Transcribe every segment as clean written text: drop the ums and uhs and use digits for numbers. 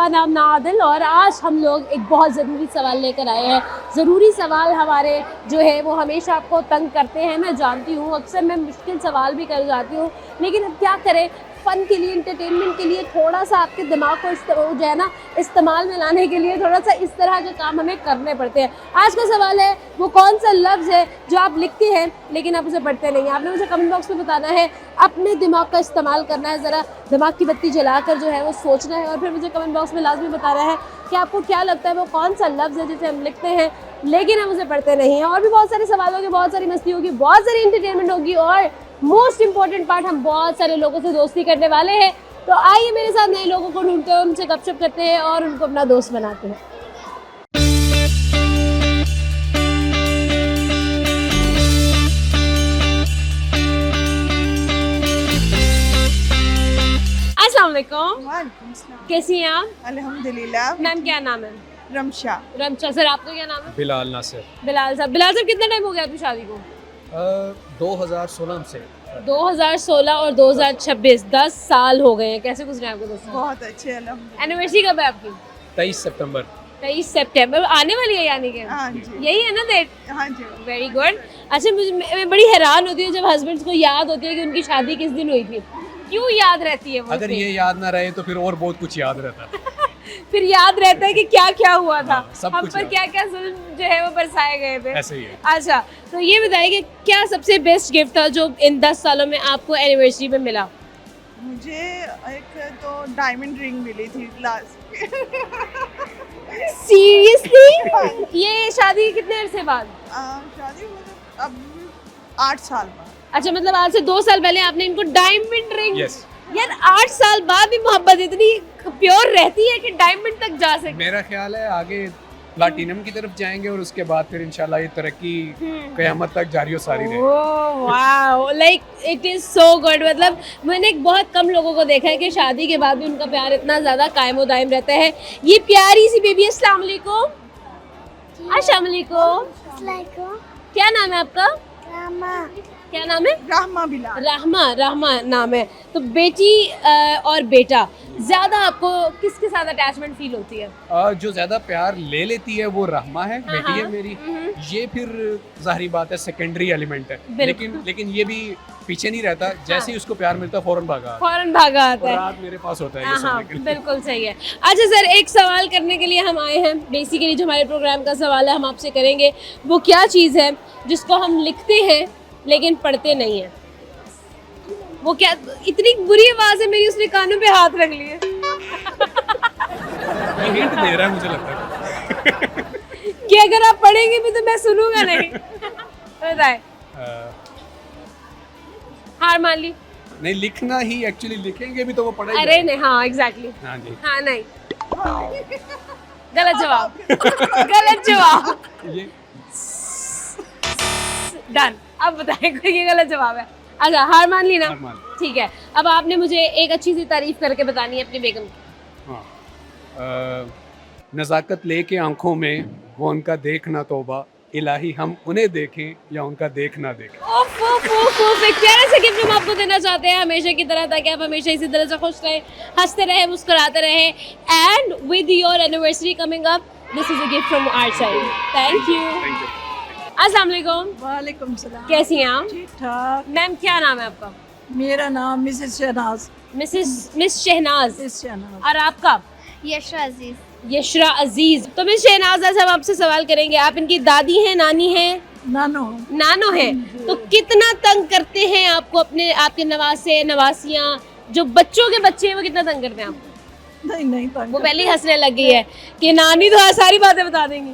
मेरा नाम नादिल और आज हम लोग एक बहुत ज़रूरी सवाल लेकर आए हैं। ज़रूरी सवाल हमारे जो है वो हमेशा आपको तंग करते हैं, मैं जानती हूँ। अक्सर मैं मुश्किल सवाल भी कर जाती हूँ, लेकिन अब क्या करें, फ़न के लिए, एंटरटेनमेंट के लिए थोड़ा सा आपके दिमाग को जो है ना इस्तेमाल में लाने के लिए थोड़ा सा इस तरह के काम हमें करने पड़ते हैं। आज का सवाल है, वो कौन सा लफ्ज़ है जो आप लिखते हैं लेकिन आप उसे पढ़ते नहीं हैं। आपने मुझे कमेंट बॉक्स में बताना है, अपने दिमाग का इस्तेमाल करना है, ज़रा दिमाग की बत्ती जलाकर जो है वो सोचना है और फिर मुझे कमेंट बॉक्स में लाजमी बताना है कि आपको क्या लगता है वो कौन सा लफ्ज़ है जिसे हम लिखते हैं लेकिन हम उसे पढ़ते नहीं हैं। और भी बहुत सारे सवाल होंगे, बहुत सारी मस्ती होगी, बहुत सारी इंटरटेनमेंट होगी और मोस्ट इंपॉर्टेंट पार्ट, हम बहुत सारे लोगों से दोस्ती करने वाले हैं। तो आइए मेरे साथ नए लोगों को ढूंढते हैं, उनसे गपशप करते हैं और उनको अपना दोस्त बनाते हैं। अस्सलाम वालेकुम। वालेकुम सलाम। कैसी हैं आप? अल्हम्दुलिल्लाह। मैम क्या नाम है? रमशा। रमशा। सर आपका क्या नाम है? बिलाल नासिर। बिलाल साहब। बिलाल साहब कितना टाइम हो गया आपकी शादी को? 2016 से 2016 और 2026 10 साल हो गए हैं। कैसे गुजरे आपके 10 साल? बहुत अच्छे अल्हम्दुलिल्लाह। एनिवर्सरी कब है आपकी? 23 सितंबर। 23 सितंबर आने वाली है यानी कि? हाँ जी। यही है ना डेट? हाँ जी। Very good. अच्छा, मैं बड़ी हैरान होती हूँ जब हस्बैंड्स को याद होती है कि उनकी शादी किस दिन हुई थी। क्यों याद रहती है वो? अगर ये याद ना रहे तो फिर और बहुत कुछ याद रहता है। फिर याद रहता है कि क्या क्या हुआ था, हाँ, सब हम कुछ पर याद। क्या क्या जुल्म जो है वो बरसाए गए थे। ऐसे ही है। अच्छा, तो ये बताइए कि क्या सबसे बेस्ट गिफ्ट था जो इन 10 सालों में आपको एनिवर्सरी में मिला? मुझे एक तो डायमंड रिंग मिली थी लास्ट। सीरियसली? ये शादी के कितने अरसे बाद? शादी मतलब अब 8 साल बाद। अच्छा, मतलब आज से 2 साल पहले आपने इनको डायमंड रिंग। यस। यार 8 साल बाद भी मोहब्बत इतनी प्योर रहती है कि डायमंड तक जा सकते। मेरा ख्याल है आगे प्लाटिनम की तरफ जाएंगे और उसके बाद फिर इंशाल्लाह ये तरक्की क़यामत तक जारी और सारी रहे। Oh wow, like it is so good. मतलब मैंने बहुत कम लोगों को देखा है कि शादी के बाद भी उनका प्यार इतना ज़्यादा कायम व दायम रहता है। ये प्यारी सी बेबी, अस्सलाम वालेकुम। अस्सलाम वालेकुम। क्या नाम है आपका? क्या नाम है? रहमा बिलाल। रहमा नाम है। तो बेटी और बेटा, ज़्यादा आपको किसके साथ अटैचमेंट फील होती है? जो ज़्यादा प्यार ले लेती है वो रहमा है, हाँ, बेटी है हाँ। मेरी। ये फिर जाहिर बात है सेकेंडरी एलिमेंट है, बिल्कुल। लेकिन ये भी पीछे नहीं रहता। जैसे ही उसको प्यार मिलता है फौरन भागा आता है। फौरन भागा आता और है। रात मेरे पास होता है ये हाँ, सोने के लिए। बिल्कुल सही है। अच्छा सर, एक सवाल करने के लिए हम आए हैं। बेसिकली जो हमारे प्रोग्राम का सवाल है हम आपसे करेंगे, वो क्या चीज़ है जिसको हम लिखते हैं लेकिन पढ़ते नहीं हैं? वो क्या? इतनी बुरी आवाज़ है मेरी, उसने कानों पे हाथ रख लिए। ये हिंट दे रहा है मुझे लगता है। कि अगर आप पढ़ेंगे भी तो मैं सुनूंगा नहीं। बताए। हार मान ली? नहीं, लिखना ही एक्चुअली, लिखेंगे भी तो वो पढ़ेगा। अरे नहीं, हाँ एग्जैक्टली। हाँ जी। हाँ नहीं, गलत जवाब। गलत जवाब। ये डन। अब बताएं, कोई ये गलत जवाब है। अच्छा, हार मान ली ना? हार मान ली। ठीक है, अब आपने मुझे एक अच्छी सी तारीफ करके बतानी है अपनी बेगम की। हाँ। नज़ाकत लेके आंखों में वो उनका देखना तौबा, इलाही हम उन्हें देखें या उनका देखना देखें। ओफ ओफ ओफ ओफ, एक प्यारा सा गिफ्ट हम आपको देना चाहते हैं हमेशा की तरह, ताकि आप हमेशा इसी तरह से खुश रहें, हंसते रहें, मुस्कुराते रहें। And with your anniversary coming up, this is a gift from our side. Thank you. Thank you. अस्सलाम वालेकुम। वालेकुम सलाम। कैसी हैं आप? ठीक ठाक। मैम क्या नाम है आपका? मेरा नाम Mrs Shahnaz. Miss Shahnaz. Mrs Shahnaz. और आपका? यशरा अजीज। यशरा अजीज। तो मिस शहनाज, आज हम आपसे सवाल करेंगे, आप इनकी दादी हैं, नानी हैं? नानो। नानो है। तो कितना तंग करते हैं आपको आपके नवासे नवासियाँ, जो बच्चों के बच्चे हैं वो कितना तंग करते हैं आपको? नहीं तंग वो पहले ही हंसने लग गई है कि नानी तो सारी बातें बता देंगी।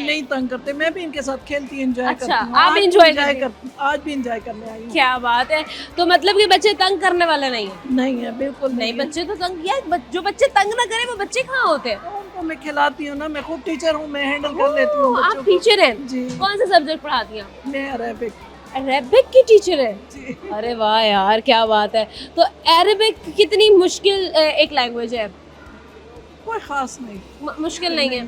नहीं तंग करते। मैं भी इनके साथ खेलती एंजॉय अच्छा, करती हूँ। आप आज भी enjoy enjoy करती हैं? करती हूँ। आज भी एंजॉय करने आई हूँ। क्या बात है। तो मतलब कि बच्चे तंग करने वाले नहीं है? नहीं है, बिल्कुल नहीं, है। बच्चे तो तंग, यार जो बच्चे तंग ना करें वो बच्चे कहाँ होते हैं? उनको मैं खिलाती हूँ ना, मैं खुद टीचर हूँ, मैं हैंडल कर लेती हूँ ओह, आप बच्चों को। टीचर हैं? जी। कौन से सब्जेक्ट पढ़ाती हैं आप? मैं अरेबिक। अरेबिक की टीचर है? जी। अरे वाह यार, क्या बात है। तो अरेबिक कितनी मुश्किल एक लैंग्वेज है? कोई खास नहीं। मुश्किल नहीं है?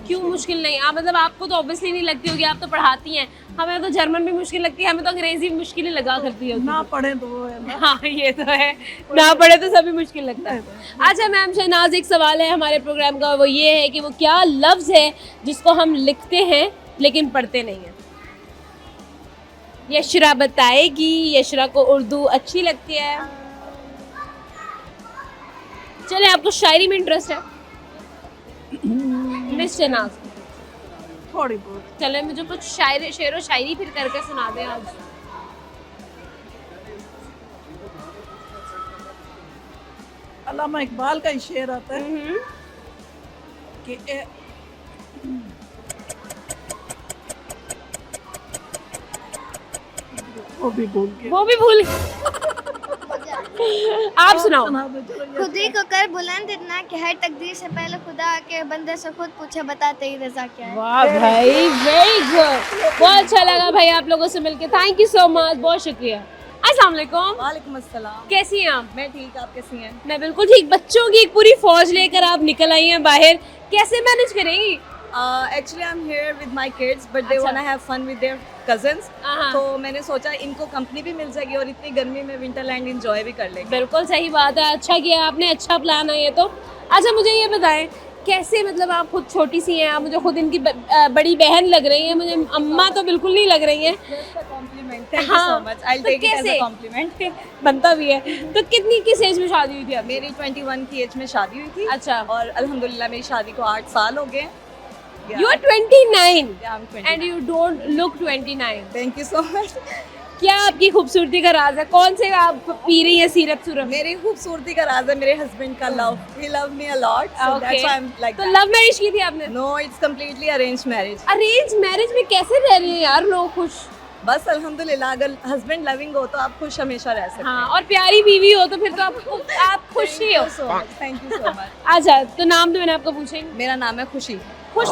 क्यों मुश्किल नहीं? आप मतलब आपको तो ऑब्वियसली नहीं लगती होगी, आप तो पढ़ाती हैं। हमें तो जर्मन भी मुश्किल लगती है, हमें तो अंग्रेजी भी मुश्किल ही लगा करती है। ना पढ़े तो वो है ना। हाँ ये तो है, ना पढ़े तो सभी मुश्किल लगता है। अच्छा मैम शहनाज, एक सवाल है हमारे प्रोग्राम का, वो ये है कि वो क्या लफ्ज़ है जिसको हम लिखते हैं लेकिन पढ़ते नहीं हैं? यशरा बताएगी। यशरा को उर्दू अच्छी लगती है। चले, आपको शायरी में इंटरेस्ट है? मिस शहनाज थोड़ी बहुत। चले मुझे कुछ शेरो शायरी फिर करके सुना दें आज। अल्लामा इकबाल का ही शेर आता है कि वो भी भूल आप सुनाओ। सुना दो, चलो ये। खुद ही को कर बुलंद इतना कि हर तकदीर से पहले खुदा आके बंदे से खुद पूछे बता तेरी रजा क्या है। वाह भाई, वेरी गुड, बहुत अच्छा लगा भाई आप लोगों से मिलके। थैंक यू सो मच, बहुत शुक्रिया। अस्सलाम वालेकुम। वालेकुम अस्सलाम। कैसी हैं आप? मैं ठीक, आप कैसी हैं? मैं बिल्कुल ठीक। बच्चों की एक पूरी फौज लेकर आप निकल आई हैं बाहर, कैसे मैनेज करेंगी? Actually, I'm here with my kids, but they अच्छा। wanna have fun with their cousins. हाँ। तो मैंने सोचा इनको कंपनी भी मिल जाएगी और इतनी गर्मी में विंटरलैंड एंजॉय भी कर लेंगे। बिल्कुल सही बात है, अच्छा किया आपने, अच्छा प्लान है ये तो। अच्छा मुझे ये बताएं, कैसे मतलब आप खुद छोटी सी हैं, आप मुझे खुद इनकी बड़ी बहन लग रही हैं, मुझे अम्मा तो बिल्कुल नहीं लग रही हैं। Compliment. Thank you so much. I'll तो take it as कैसे? a compliment. बनता भी है। तो कितनी किस एज में शादी हुई थी आपकी? मेरी 21 की एज में शादी हुई थी। अच्छा। और अल्हम्दुलिल्लाह मेरी शादी को 8 साल हो गए। You are 29 Yeah, I'm 29. and you don't look 29. Thank you so much. क्या आपकी खूबसूरती का राज है? कौन से आप पी रही हैं सीरप सुरप? मेरी खूबसूरती का राज है मेरे हस्बैंड का love. He love me a lot, so that's why I'm like तो that. लव मैरिज की थी आपने? No, it's completely arranged marriage. Arrange marriage में कैसे रह रही हैं यार लोग खुश? बस अल्हम्दुलिल्लाह, अगर हस्बैंड लविंग हो तो आप खुश हमेशा रह सकते हैं। हाँ, और प्यारी बीवी हो तो फिर तो आप खुश ही हो। Thank you so much. अच्छा, तो नाम तो मैंने आपको पूछे। मेरा नाम है खुशी। खुश,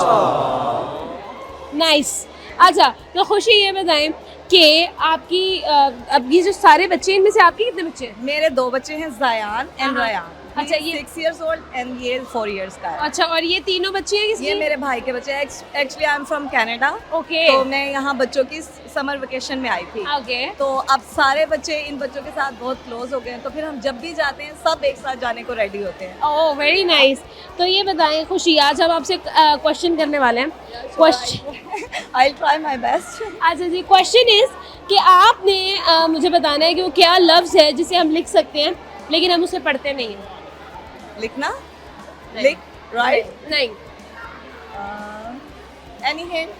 नाइस। अच्छा तो खुशी ये बताएं कि आपकी अब ये जो सारे बच्चे, इनमें से आपके कितने बच्चे हैं? मेरे 2 बच्चे हैं, जायान एंड हाँ। रयान। अच्छा, ये 6 years old एंड ये 4 years का है। अच्छा, और ये तीनों बच्चे हैं किसके? ये मेरे भाई के बच्चे हैं। Actually I am from Canada. Okay तो मैं यहाँ बच्चों की समर वेकेशन में आई थी। ओके। तो अब सारे बच्चे इन बच्चों के साथ बहुत क्लोज हो गए हैं, तो फिर हम जब भी जाते हैं सब एक साथ जाने को रेडी होते हैं। Oh very nice. तो ये बताएं खुशी, आज हम आपसे क्वेश्चन करने वाले हैं। Question I try my best. अच्छा जी, क्वेश्चन इज कि आपने मुझे बताना है कि वो क्या लफ्ज़ है जिसे हम लिख सकते हैं लेकिन हम उसे पढ़ते नहीं हैं। लिखना, लिख, राइट, नहीं। Any hint?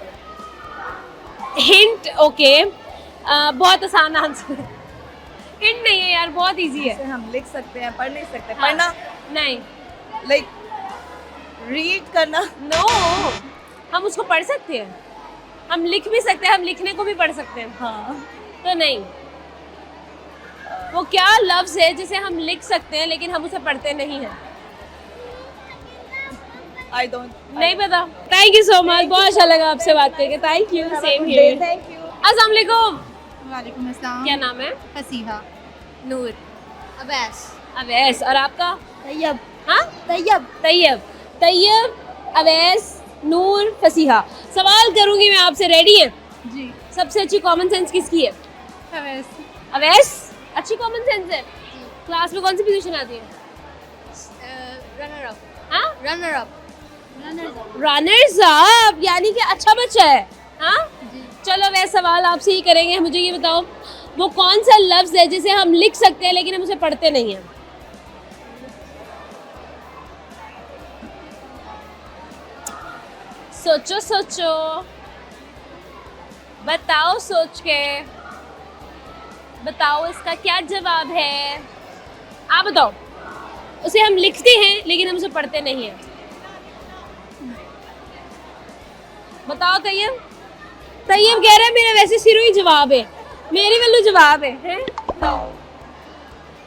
हिंट? ओके, बहुत आसान आंसर। हिंट नहीं है यार, बहुत इजी है। जिसे हम लिख सकते हैं, पढ़ नहीं सकते। हाँ। पढ़ना, नहीं, लाइक रीड करना। नो, हम उसको पढ़ सकते हैं, हम लिख भी सकते हैं, हम लिखने को भी पढ़ सकते हैं। हाँ। तो नहीं, वो क्या लफ्ज़ है जिसे हम लिख सकते हैं लेकिन हम उसे पढ़ते नहीं हैं? I don't. नहीं पता। थैंक यू सो मच, बहुत अच्छा लगा आपसे बात करके। Thank you, same here. Thank you. अस्सलाम वालेकुम। वालेकुम अस्सलाम। क्या नाम है? फसीहा। नूर। अवैस। अवैस। और आपका? तैयब। हाँ, तैयब। तैयब। तैयब, अवैस, नूर, फसीहा। सवाल करूंगी मैं आपसे, रेडी हैं? जी। सबसे अच्छी कॉमन सेंस किसकी है? अवैस। अवैस अच्छी कॉमन सेंस है। क्लास में कौन सी पोजीशन आती है? Runner up. हाँ, रनर अप। रनर्स अप, यानी कि अच्छा बच्चा है। हाँ, चलो वह सवाल आपसे ही करेंगे। मुझे ये बताओ, वो कौन सा लफ्ज़ है जिसे हम लिख सकते हैं लेकिन हम उसे पढ़ते नहीं हैं? सोचो सोचो, बताओ, सोच के बताओ इसका क्या जवाब है। आप बताओ। उसे हम लिखते हैं लेकिन हम उसे पढ़ते नहीं हैं। बताओ तैयब। तैयब कह रहा है मेरा वैसे सिरों ही जवाब है, मेरे वालों जवाब है? वो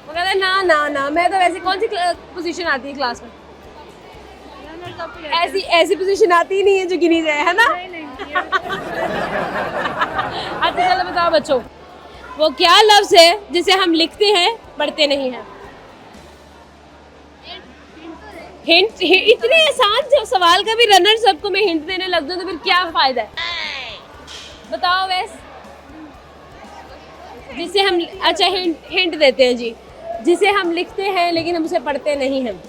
कहता है ना ना ना, मैं तो वैसे कौन सी पोजीशन आती है क्लास में? ऐसी ऐसी पोजीशन आती ही नहीं है जो गिनी जाए, है ना? अच्छा चलो बताओ बच्चों, वो क्या लफ्ज़ है जिसे हम लिखते हैं पढ़ते नहीं हैं? हिंट इतने आसान जब सवाल का भी रनर सबको मैं हिंट देने लग जाऊं तो फिर क्या फायदा है? बताओ वैस। जिसे हम अच्छा हिंट देते हैं जी, जिसे हम लिखते हैं लेकिन हम उसे पढ़ते नहीं हैं।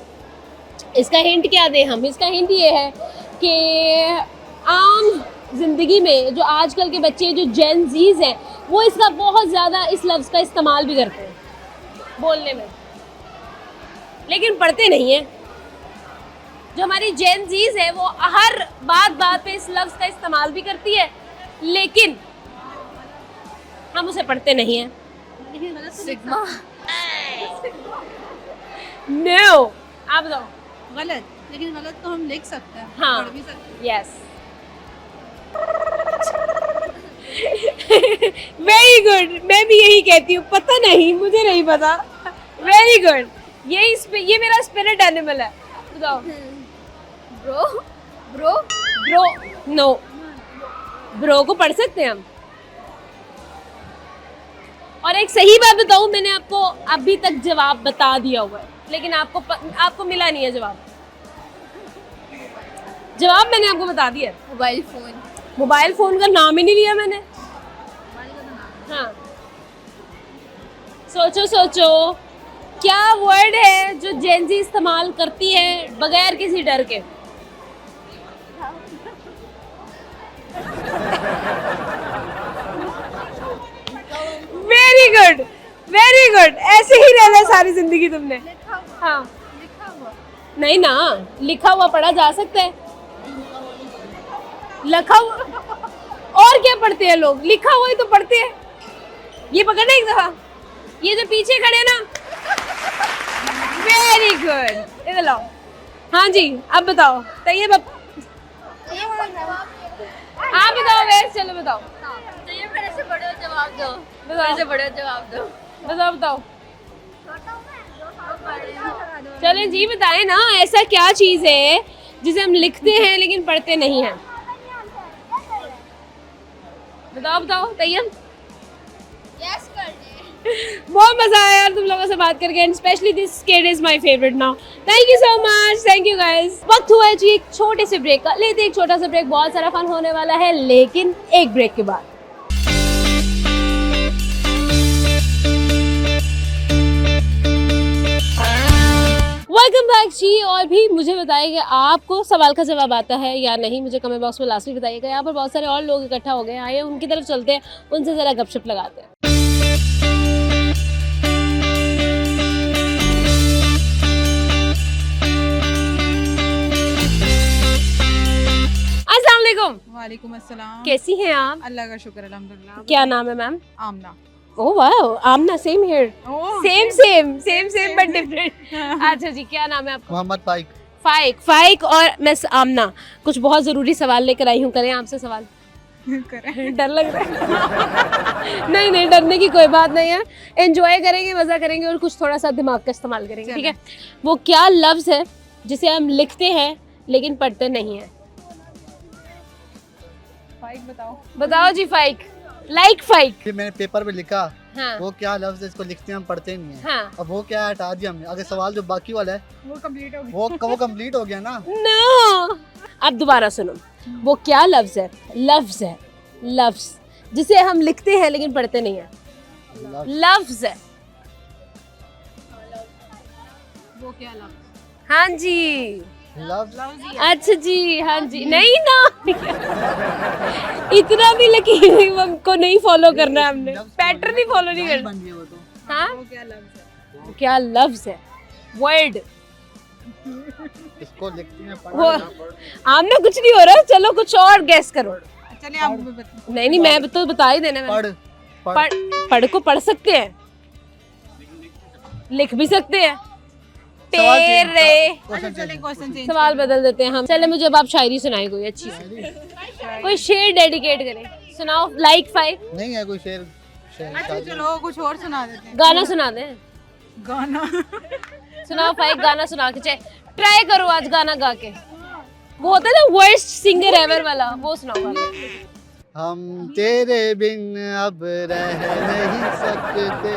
इसका हिंट क्या दें हम? इसका हिंट ये है कि आम जिंदगी में जो आजकल के बच्चे जो जेन जीज हैं वो इसका बहुत ज़्यादा इस लफ्ज़ का इस्तेमाल भी करते हैं बोलने में, लेकिन पढ़ते नहीं हैं। जो हमारी जेन जीज है वो हर बात पे इस लफ्ज़ का इस्तेमाल भी करती है, लेकिन हम उसे पढ़ते नहीं हैं। सिग्मा। नो, आप बताओ। गलत, लेकिन गलत तो हम लिख सकते हैं, हाँ। पढ़ भी सकते हैं। Yes, very good. मैं भी यही कहती हूँ, पता नहीं, मुझे नहीं पता। वेरी गुड, ये मेरा स्पिरिट एनिमल है। बताओ। Bro bro bro, no, bro को पढ़ सकते हैं हम। और एक सही बात बताऊं, मैंने आपको अभी तक जवाब बता दिया हुआ है, लेकिन आपको मिला नहीं है जवाब। जवाब मैंने आपको बता दिया। Mobile phone. मोबाइल फोन का नाम ही नहीं लिया मैंने। हाँ, सोचो सोचो, क्या वर्ड है जो जेनजी इस्तेमाल करती है बगैर किसी डर के? Very good, very good. ऐसे ही रहना है सारी जिंदगी तुमने। हाँ, नहीं ना, लिखा हुआ पढ़ा जा सकता है। लिखा हुआ और क्या पढ़ते हैं लोग? लिखा हुआ ही तो पढ़ते हैं। ये पकड़ना एक दफा, ये जो पीछे खड़े ना। वेरी गुड, इधर लाओ। हाँ जी, अब बताओ। तैयब, आप बताओ वैसे। चलो बताओ। मेरे से बड़े जवाब दो। बताओ बताओ बताओ। चलें जी, बताएं ना, ऐसा क्या चीज़ है जिसे हम लिखते हैं लेकिन पढ़ते नहीं हैं? बताओ बताओ। तैयब, यस कर दे। बहुत मजा आया यार तुम लोगों से बात करके, and specially this kid is my favourite now. Thank you so much, thank you guys. वक्त हुआ है जी एक छोटे से ब्रेक का। लेते हैं एक छोटा सा ब्रेक, बहुत सारा फन होने वाला है, लेकिन एक ब्रेक के बाद। वेलकम बैक जी। और भी मुझे बताइए कि आपको सवाल का जवाब आता है या नहीं, मुझे कमेंट बॉक्स में लास्ट में बताइएगा। यहाँ पर बहुत सारे और लोग इकट्ठा हो गए, आइए उनकी तरफ चलते हैं, उनसे ज़रा गपशप लगाते हैं। अस्सलाम वालेकुम। वालेकुम अस्सलाम। कैसी हैं आप? अल्लाह का शुक्र, अल्हम्दुलिल्लाह। क्या नाम है ma'am? Amna. Oh wow, Amna, same here. Oh, same but different. अच्छा जी, क्या नाम है आपका? मोहम्मद फाइक। फाइक और मिस आमना। कुछ बहुत ज़रूरी सवाल लेकर आई हूँ, करें आपसे सवाल? करें। डर लग रहा है? नहीं, डरने की कोई बात नहीं है। एंजॉय करेंगे, मज़ा करेंगे और कुछ थोड़ा सा दिमाग का इस्तेमाल करेंगे, ठीक है? वो क्या लफ्ज़ है जिसे हम लिखते हैं लेकिन पढ़ते नहीं हैं? फाइक बताओ। बताओ जी। फाइक, लाइक फाइक। ये मैंने पेपर पे लिखा। हाँ वो क्या लफ्ज है, इसको लिखते हैं हम पढ़ते नहीं है। हाँ। अब वो क्या है, हटा दिया हमने। अगर सवाल जो बाकी वाला है वो कंप्लीट हो गया। वो कंप्लीट हो गया ना। नो, अब दोबारा सुनो। वो क्या लफ्ज़ है? लफ्ज़ जिसे हम लिखते हैं लेकिन पढ़ते नहीं है। लफ्ज़ है वो क्या लफ्ज़? हाँ जी। लफ्ज अच्छा जी, हाँ जी। नहीं ना, इतना भी लकीर को नहीं फॉलो करना है हमने, पैटर्न ही फॉलो नहीं करना। बन गया वो तो। हाँ, वो क्या लफ्ज़ है? क्या लफ्ज़ है? वर्ड। इसको लिखते हैं वो आमने कुछ नहीं हो रहा, चलो कुछ और गैस करो। चलिए आप बताओ। नहीं, मैं तो बता ही देना। पढ़ को पढ़ सकते हैं, लिख भी सकते हैं। Question change. सवाल बदल देते हैं हम। चले, मुझे अब आप शायरी सुनाई कोई अच्छी सी, कोई शेर डेडिकेट करें। सुनाओ। लाइक फाइक नहीं है कोई शेर। अच्छा चलो कुछ और सुना देते हैं। गाना सुना दें। गाना। सुनाओ फाइक, गाना सुना के ट्राई करो आज गाना गा के। वो होता है ना वर्स्ट सिंगर एवर वाला, वो सुनाओ वाला। हम तेरे बिन अब रह नहीं सकते।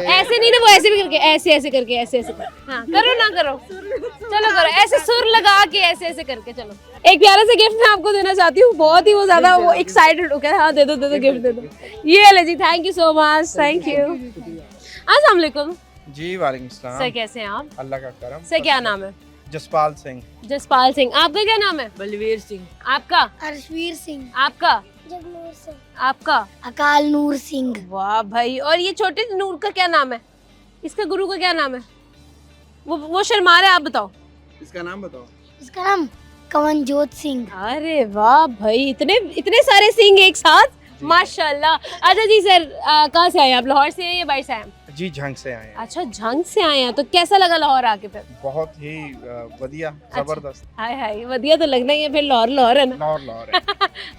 ऐसे नहीं ना, वो ऐसे भी करके, ऐसे ऐसे करके, ऐसे ऐसे कर। हाँ करो ना, करो, चलो करो, ऐसे सुर लगा के ऐसे ऐसे करके। चलो एक प्यारा सा गिफ्ट मैं आपको देना चाहती हूँ, बहुत ही वो ज्यादा वो एक्साइटेड हो गया। हाँ दे दो गिफ्ट दे दो, ये ले जी, thank you so much, thank you. अस्सलाम वालेकुम जी वालेकुम सर, सलाम। कैसे हैं आप? अल्लाह का करम। सर क्या नाम है? जसपाल सिंह। जसपाल सिंह। आपका क्या नाम है? बलवीर सिंह। आपका? अर्शवीर सिंह, आपका? जगनूर सिंह, आपका? अकाल नूर सिंह, वाह भाई, और ये छोटे नूर का क्या नाम है? इसका गुरु का क्या नाम है? वो शर्मा रहा है, आप बताओ। इसका नाम बताओ। इसका नाम कवनजोत सिंह। अरे वाह भाई, इतने इतने सारे सिंह एक साथ, माशाल्लाह। अच्छा जी सर, कहाँ से आए हैं आप? लाहौर से हैं या बाहर से आए हैं? जी झंग से आए हैं। अच्छा झंग से आए हैं, तो कैसा लगा लाहौर आके फिर? बहुत ही बढ़िया, जबरदस्त। हाय हाय, वधिया तो लगना ही है फिर, लाहौर लाहौर है ना। लाहौर लाहौर है।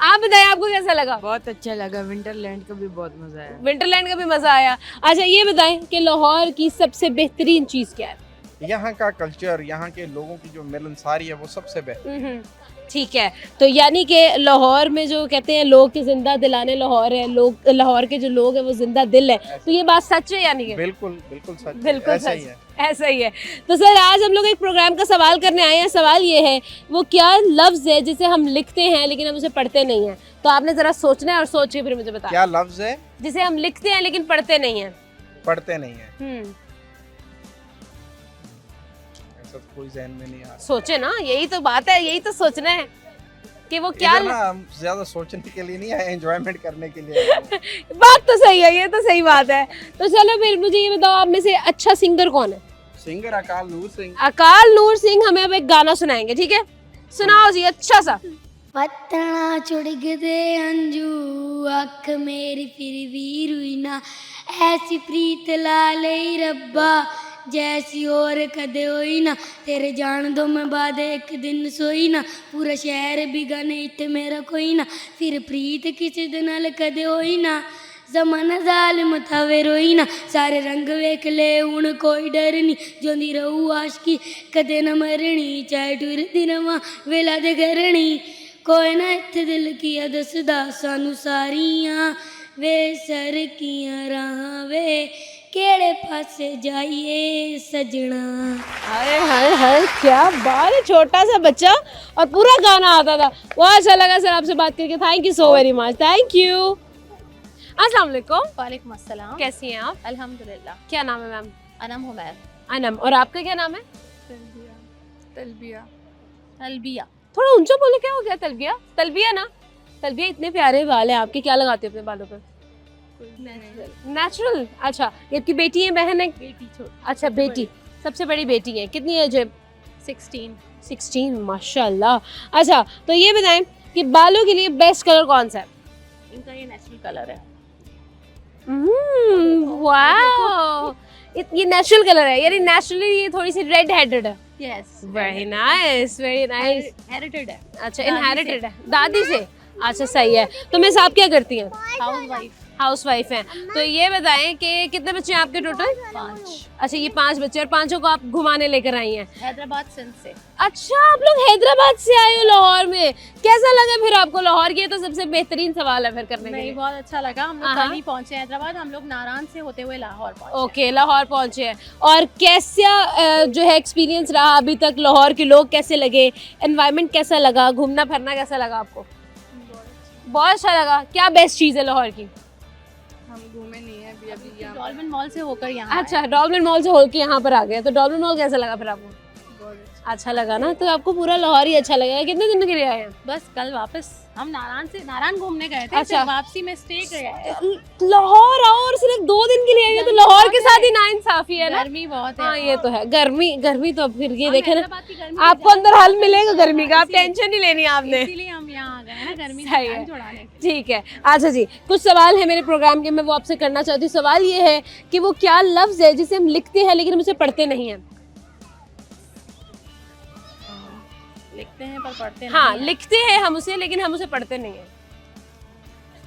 आप बताएं, आपको कैसा लगा? बहुत अच्छा लगा, विंटरलैंड का भी बहुत मजा आया। विंटरलैंड का भी मजा आया। अच्छा ये बताएं कि लाहौर की सबसे बेहतरीन चीज क्या है? यहाँ का कल्चर, यहाँ के लोगों की जो मिलनसारी है वो सबसे बेहतर। ठीक है, तो यानी कि लाहौर में जो कहते हैं लोग के जिंदा दिलाने लाहौर है, लोग लाहौर के जो लोग हैं वो जिंदा दिल है, तो ये बात सच है यानी कि? बिल्कुल बिल्कुल सच, बिल्कुल ऐसा ही सच, है। ऐसा ही है। तो सर आज हम लोग एक प्रोग्राम का सवाल करने आए हैं। सवाल ये है, वो क्या लफ्ज़ है जिसे हम लिखते हैं लेकिन हम उसे पढ़ते नहीं हैं? तो आपने ज़रा सोचना है और सोच के फिर मुझे बताना। क्या लफ्ज है जिसे हम लिखते हैं लेकिन पढ़ते नहीं हैं? पढ़ते नहीं है? ऐसा तो कोई जहन में नहीं आ रहा। सोचे ना, यही तो बात है, यही तो सोचना है कि वो क्या। इधर ना हम ज्यादा सोचने के लिए नहीं आए, एंजॉयमेंट करने के लिए आए हैं। बात तो सही है, ये तो सही बात है। तो चलो फिर मुझे ये बताओ, आप में से अच्छा सिंगर कौन है? सिंगर अकाल नूर सिंह। अकाल नूर सिंह हमें अब एक गाना सुनाएंगे, ठीक है? सुनाओ जी अच्छा सा। पत्तना चुड़ग दे अंजू अख मेरी फिर भी रुई ना, ऐसी प्रीत ला लई रब्बा जैसी और कदे होई ना, तेरे जान दो मैं बाद एक दिन सोई ना, पूरा शहर बिगाने इत्ते मेरा कोई ना, फिर प्रीत किसी दिन नाल कदे होई ना, जमाना जालिम था वे रोई ना, सारे रंग वेख ले हुण कोई डर नी, जोंदी रहू आशकी कदे न मरनी, चाहे टुरदी रवां वेला दे करनी, कोई ना इत्थे दिल किया दसदा सानू सारियां, वे सर कियां राहां वे केड़े पासे जाइए सजना। हाय हाय हाय, क्या बात है, छोटा सा बच्चा और पूरा गाना आता था। बहुत अच्छा लगा सर आपसे बात करके, thank you so very much, thank you. अस्सलाम वालेकुम। वालेकुम अस्सलाम। कैसी हैं आप? अल्हम्दुलिल्लाह। क्या नाम है मैम? अनम हुमैर। अनम। और आपका क्या नाम है? तलबिया। तलबिया। थोड़ा ऊंचा बोले, क्या हो गया? तलबिया? तलबिया ना, तलबिया। इतने प्यारे बाल हैं आपके, क्या लगाते हो अपने बालों पर? नेचुरल। अच्छा, ये आपकी बेटी है, बहन है? बेटी छोटी। अच्छा बेटी, सबसे बड़ी बेटी है। कितनी एज है? 16 माशाल्लाह। अच्छा तो ये बताएं कि बालों के लिए बेस्ट कलर कौन सा है? इनका ये नेचुरल कलर है। वाओ, ये नेचुरल कलर है, यानी नेचुरली ये थोड़ी सी रेड हेडेड है। Yes. Very nice, very nice. हेरिटेड है। अच्छा, इनहेरिटेड है दादी से। अच्छा सही है। तो मिस आप क्या करती हैं? हाउस वाइफ हैं। तो ये बताएं कि कितने बच्चे हैं आपके टोटल? 5। अच्छा, ये 5 बच्चे, और 5 को आप घुमाने लेकर आई हैं? हैदराबाद सिंध से। अच्छा, आप लोग हैदराबाद से आए हो लाहौर में, कैसा लगा फिर आपको लाहौर? ये तो सबसे बेहतरीन सवाल है फिर करने के नहीं, लिए। बहुत अच्छा लगा। हम लोग हाँ। कल ही पहुंचे हैदराबाद। हम लोग नारायण से होते हुए लाहौर पहुंचे। ओके, लाहौर पहुंचे हैं। और कैसा जो है एक्सपीरियंस रहा अभी तक? लाहौर के लोग कैसे लगे? एनवायरनमेंट कैसा लगा? घूमना फिरना कैसा लगा आपको? बहुत अच्छा लगा। क्या बेस्ट चीज़ है लाहौर की? हम घूमे नहीं है अभी यहाँ। डॉल्फिन मॉल से होकर यहाँ आए। अच्छा, डॉल्फिन मॉल से होकर यहाँ पर आ गए। तो डॉल्फिन मॉल कैसा लगा फिर आपको? अच्छा लगा ना? तो आपको पूरा लाहौर ही अच्छा लगेगा। कितने दिन के लिए आए हैं? बस कल वापस। हम नारायण घूमने गए थे। अच्छा। फिर वापसी में स्टे किया। लाहौर आओ और सिर्फ 2 दिन के लिए आई हो, तो लाहौर के साथ ही नाइंसाफी है ना? गर्मी बहुत है। हाँ ये तो है, गर्मी तो फिर ये देखे ना, हैदराबाद की गर्मी आपको अंदर हल मिलेगा गर्मी का, आप टेंशन नहीं लेनी आपने। इसीलिए हम यहाँ आ गए हैं ना, गर्मी सही से है। जान छुड़ाने के लिए। ठीक है। अच्छा जी, कुछ सवाल है मेरे प्रोग्राम के, मैं वो आपसे करना चाहती हूँ। सवाल ये है कि वो क्या लफ्ज़ है जिसे हम लिखते हैं लेकिन हम उसे पढ़ते नहीं हैं? लिखते हैं पर पढ़ते नहीं। हाँ, लिखते हैं हम उसे लेकिन हम उसे पढ़ते नहीं हैं।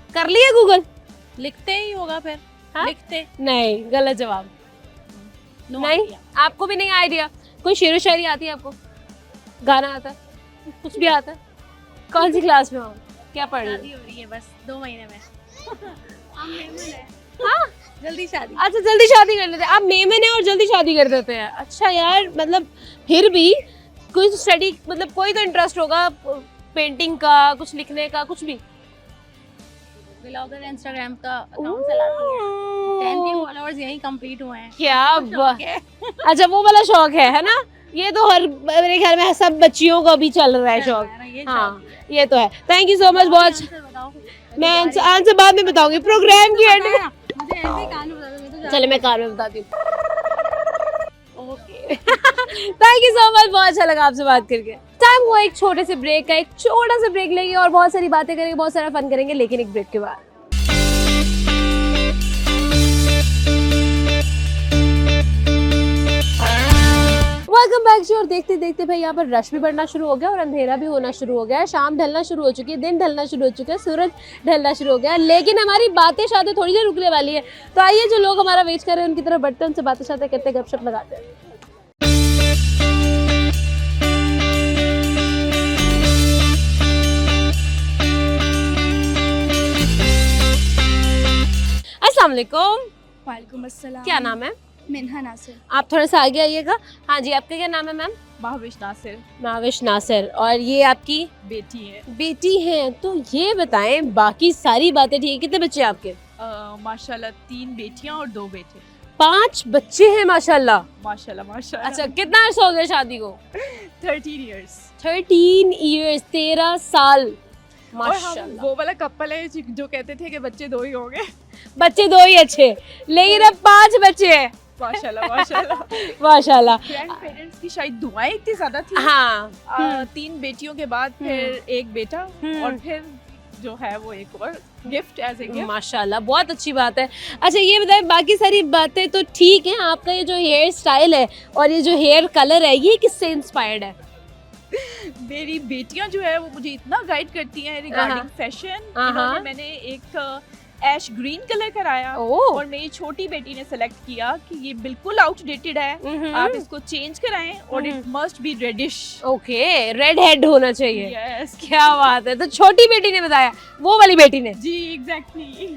कर लिया गूगल? लिखते ही होगा फिर। हाँ? लिखते। नहीं, गलत जवाब। No नहीं, idea। आपको भी नहीं आइडिया? कोई शेरो शायरी आती है आपको? गाना आता है? कुछ भी आता है? कौन सी क्लास में हो? क्या पढ़ रही शादी हो रही है बस 2 महीने में। हम मेमन है। हाँ जल्दी शादी। अच्छा जल्दी शादी कर लेते हैं आप, मेमन है और जल्दी शादी कर देते हैं। अच्छा यार, मतलब फिर भी कोई स्टडी, मतलब कोई तो इंटरेस्ट होगा पेंटिंग का, कुछ लिखने का, कुछ भी। ब्लॉगर इंस्टाग्राम का अकाउंट चलाती है। 10K फॉलोअर्स यही कंप्लीट हुए हैं। क्या शौक है। अच्छा वो वाला शौक है ना? ये तो हर मेरे ख्याल में सब बच्चियों को भी चल रहा है शौक। ये हाँ शौक है। ये तो है। थैंक यू सो मच बहुत। आंसर बताओ। मैं आंसर बाद में बताऊंगी प्रोग्राम की एंड में। मुझे ऐसे ही कान में बता दो, मैं तो चले मैं कार में बताती हूँ। Okay thank you so much, बहुत अच्छा लगा आपसे बात करके। टाइम हुआ एक छोटे से ब्रेक का, एक छोटा सा ब्रेक लेंगे और बहुत सारी बातें करेंगे, बहुत सारा फन करेंगे, लेकिन एक ब्रेक के बाद। वेलकम बैक जी। और देखते देखते भाई यहाँ पर रश भी बढ़ना शुरू हो गया और अंधेरा भी होना शुरू हो गया है, शाम ढलना शुरू हो चुकी है, दिन ढलना शुरू हो चुका है, सूरज ढलना शुरू हो गया है, लेकिन हमारी बातें शायद थोड़ी देर रुकने वाली है। तो आइए जो लोग हमारा वेट कर रहे हैं उनकी तरफ बढ़ते हैं, उनसे बातें शातें करते, गपशप लगाते हैं। अस्सलाम वालेकुम। वालेकुम अस्सलाम। क्या नाम है? मिन्हा नासिर। आप थोड़ा सा आगे आइएगा। हाँ जी, आपका क्या नाम है मैम? महाविश नासिर माविश नासिर। और ये आपकी बेटी है। बेटी है। तो ये बताएं, बाकी सारी बातें ठीक है, कितने बच्चे हैं आपके? माशाल्लाह 3 बेटियां और 2 बेटे। 5 बच्चे हैं माशाल्लाह। माशाल्लाह माशाल्लाह। अच्छा कितना अर्सा हो गया शादी को? 13 इयर्स। 13 इयर्स, 13 साल और हम माशाल्लाह। वो वाला कपल है जो कहते थे कि बच्चे 2 ही होंगे। बच्चे 2 ही अच्छे, लेकिन अब 5 बच्चे हैं माशाल्लाह माशाल्लाह। माशाल्लाह। ग्रैंड पेरेंट्स की शायद दुआएं इतनी ज्यादा थी। हाँ 3 बेटियों के बाद फिर एक बेटा और फिर जो है वो एक और गिफ्ट एज ए गिफ्ट। माशाल्लाह, बहुत अच्छी बात है। अच्छा ये बताएं, बाकी सारी बातें तो ठीक है, आपका ये जो हेयर स्टाइल है और ये जो हेयर कलर है, ये किससे इंस्पायर्ड है? मेरी बेटियां जो है वो मुझे इतना गाइड करती हैं रिगार्डिंग फैशन। इन्होंने मैंने एक ऐश ग्रीन कलर कराया और मेरी छोटी बेटी ने सेलेक्ट किया कि ये बिल्कुल आउटडेटेड है, आप इसको चेंज कराएं और it must be reddish. Okay, red head होना चाहिए। यस क्या बात है। तो छोटी बेटी ने बताया, वो वाली बेटी ने? जी एग्जैक्टली।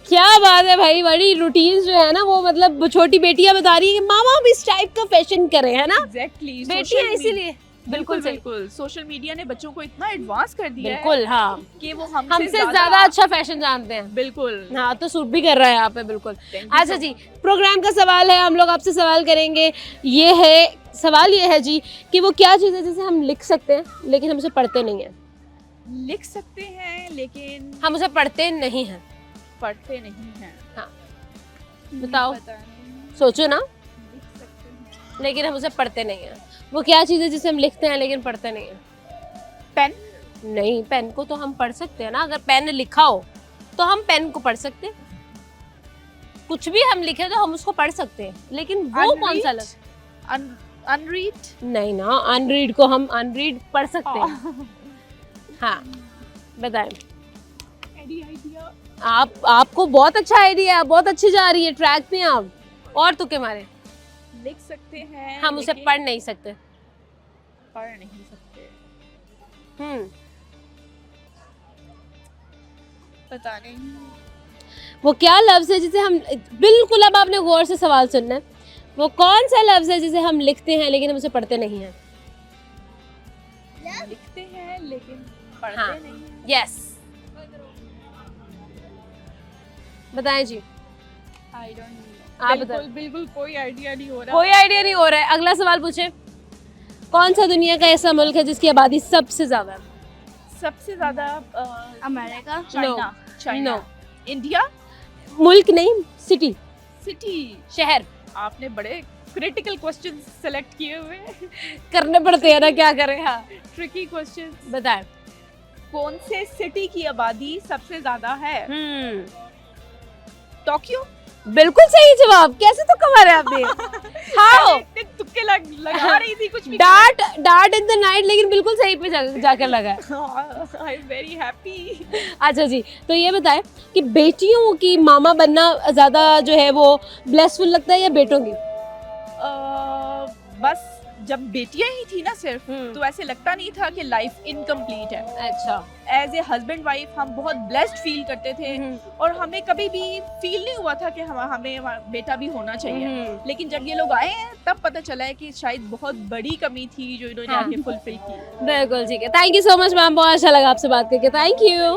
क्या बात है भाई, बड़ी रूटीन जो है ना वो, मतलब छोटी बेटियां बता रही है कि मामा भी इस टाइप का फैशन करें, है ना? एग्जैक्टली बेटियां इसीलिए बिल्कुल सही। बिल्कुल सोशल मीडिया ने बच्चों को इतना एडवांस कर दिया बिल्कुल है हाँ, कि वो हमसे ज्यादा अच्छा फैशन जानते हैं। बिल्कुल हाँ तो सूट भी कर रहा है यहाँ पे बिल्कुल। Thank you अच्छा so जी, प्रोग्राम का सवाल है, हम लोग आपसे सवाल करेंगे। ये है सवाल, ये है जी कि वो क्या चीज़ है जिसे हम लिख सकते हैं लेकिन हम उसे पढ़ते नहीं हैं? लिख सकते हैं लेकिन हम उसे पढ़ते नहीं हैं। पढ़ते नहीं हैं। हाँ बताओ, पता नहीं। सोचो ना। लिख सकते हैं लेकिन हम उसे पढ़ते नहीं हैं। वो क्या चीज़ है जिसे हम लिखते हैं लेकिन पढ़ते नहीं हैं? पेन। नहीं, पेन को तो हम पढ़ सकते हैं ना, अगर पेन लिखा हो तो हम पेन को पढ़ सकते हैं। कुछ भी हम लिखे तो हम उसको पढ़ सकते हैं, लेकिन वो कौन सा अलग? अनरीड नहीं ना, अनरीड को हम अनरीड पढ़ सकते हैं। हाँ बताएं। आइडिया। आपको बहुत अच्छा आइडिया है, बहुत अच्छी जा रही है, ट्रैक पे हैं आप। और तुक्के मारे। लिख सकते हैं हम उसे लेकिन पढ़ नहीं सकते। पढ़ नहीं सकते। पता नहीं। वो क्या लफ्ज़ है जिसे हम बिल्कुल, अब आपने गौर से सवाल सुनना है, वो कौन सा लफ्ज़ है जिसे हम लिखते हैं लेकिन हम उसे पढ़ते नहीं हैं? लिखते हैं लेकिन पढ़ते हाँ। नहीं हैं। यस बताएं जी। I don't know. आप बिल्कुल बताएं। बिल्कुल कोई आइडिया नहीं हो रहा। कोई आइडिया नहीं हो रहा है। अगला सवाल पूछे। कौन सा दुनिया का ऐसा मुल्क है जिसकी आबादी सबसे ज्यादा है? सबसे ज्यादा America. China. China. No. India. मुल्क नहीं, सिटी, सिटी। शहर। आपने बड़े क्रिटिकल क्वेश्चन सेलेक्ट किए हुए हैं। करने पड़ते हैं ना, क्या करें। हाँ ट्रिकी क्वेश्चन। बताएं। कौन से सिटी की आबादी सबसे ज्यादा है? टोक्यो। बिल्कुल सही जवाब। कैसे तो कवर है आपने? हाँ इतने तुक्के लगा रही थी कुछ भी। डार्ट इन द नाइट, लेकिन बिल्कुल सही पे जाकर लगा है। I am very happy. अच्छा जी, तो ये बताएं कि बेटियों की मामा बनना ज्यादा जो है वो ब्लेसफुल लगता है या बेटों की? बस जब बेटियां ही थी ना सिर्फ, तो ऐसे लगता नहीं था कि लाइफ इनकम्प्लीट है। अच्छा। एज ए हस्बैंड वाइफ हम बहुत ब्लेस्ड फील करते थे और हमें कभी भी फील नहीं हुआ था कि हमें बेटा भी होना चाहिए। लेकिन जब ये लोग आए हैं तब पता चला है कि शायद बहुत बड़ी कमी थी जो इन्होंने आके फुलफिल की। बिल्कुल ठीक है, thank you so much ma'am, बहुत अच्छा लगा आपसे बात करके, थैंक यू।